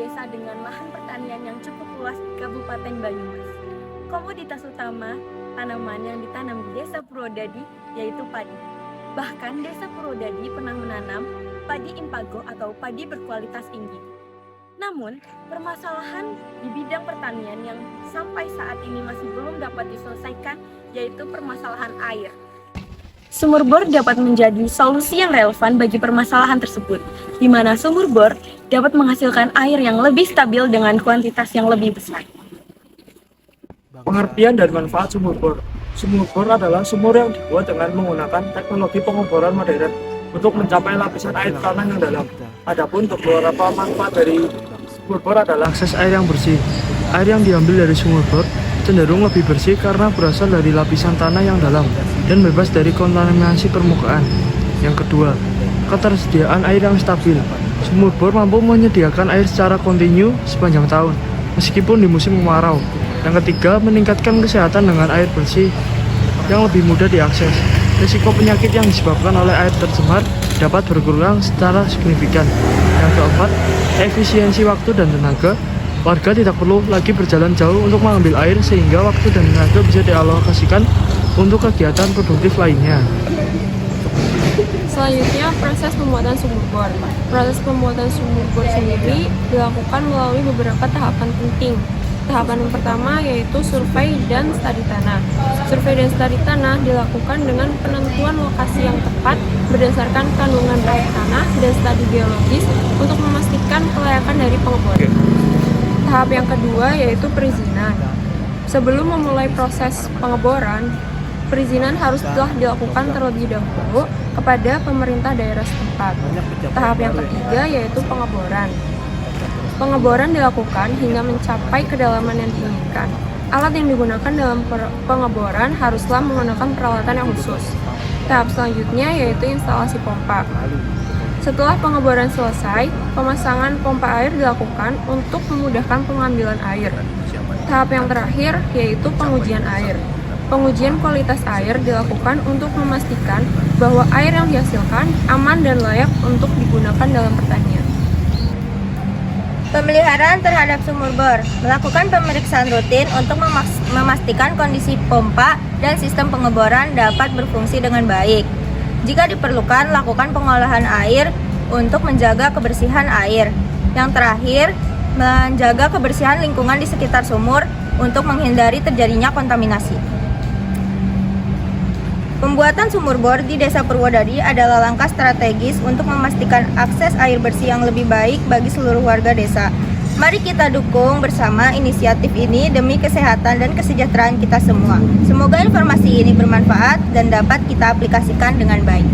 desa dengan lahan pertanian yang cukup luas di Kabupaten Banyumas. Komoditas utama tanaman yang ditanam di Desa Purwodadi yaitu padi. Bahkan Desa Purwodadi pernah menanam padi impago atau padi berkualitas tinggi. Namun, permasalahan di bidang pertanian yang sampai saat ini masih belum dapat diselesaikan yaitu permasalahan air. Sumur bor dapat menjadi solusi yang relevan bagi permasalahan tersebut, di mana sumur bor dapat menghasilkan air yang lebih stabil dengan kuantitas yang lebih besar. Pengertian dan manfaat sumur bor. Sumur bor adalah sumur yang dibuat dengan menggunakan teknologi pengeboran modern untuk mencapai lapisan air tanah yang dalam. Adapun untuk beberapa manfaat dari sumur bor adalah akses air yang bersih. Air yang diambil dari sumur bor cenderung lebih bersih karena berasal dari lapisan tanah yang dalam dan bebas dari kontaminasi permukaan. Yang kedua, ketersediaan air yang stabil. Sumur bor mampu menyediakan air secara kontinu sepanjang tahun, meskipun di musim kemarau. Yang ketiga, meningkatkan kesehatan dengan air bersih yang lebih mudah diakses. Risiko penyakit yang disebabkan oleh air tercemar dapat berkurang secara signifikan. Yang keempat, efisiensi waktu dan tenaga. Warga tidak perlu lagi berjalan jauh untuk mengambil air sehingga waktu dan tenaga bisa dialokasikan untuk kegiatan produktif lainnya. Selanjutnya, proses pembuatan sumur bor. Proses pembuatan sumur bor sendiri dilakukan melalui beberapa tahapan penting. Tahapan yang pertama yaitu survei dan studi tanah. Survei dan studi tanah dilakukan dengan penentuan lokasi yang tepat berdasarkan kandungan air tanah dan studi biologis untuk memastikan kelayakan dari pengeboran. Tahap yang kedua yaitu perizinan. Sebelum memulai proses pengeboran, perizinan harus telah dilakukan terlebih dahulu kepada pemerintah daerah setempat. Tahap yang ketiga yaitu pengeboran. Pengeboran dilakukan hingga mencapai kedalaman yang diinginkan. Alat yang digunakan dalam pengeboran haruslah menggunakan peralatan yang khusus. Tahap selanjutnya yaitu instalasi pompa. Setelah pengeboran selesai, pemasangan pompa air dilakukan untuk memudahkan pengambilan air. Tahap yang terakhir yaitu pengujian air. Pengujian kualitas air dilakukan untuk memastikan bahwa air yang dihasilkan aman dan layak untuk digunakan dalam pertanian. Pemeliharaan terhadap sumur bor. Melakukan pemeriksaan rutin untuk memastikan kondisi pompa dan sistem pengeboran dapat berfungsi dengan baik. Jika diperlukan, lakukan pengolahan air untuk menjaga kebersihan air. Yang terakhir, menjaga kebersihan lingkungan di sekitar sumur untuk menghindari terjadinya kontaminasi. Pembuatan sumur bor di Desa Purwodadi adalah langkah strategis untuk memastikan akses air bersih yang lebih baik bagi seluruh warga desa. Mari kita dukung bersama inisiatif ini demi kesehatan dan kesejahteraan kita semua. Semoga informasi ini bermanfaat dan dapat kita aplikasikan dengan baik.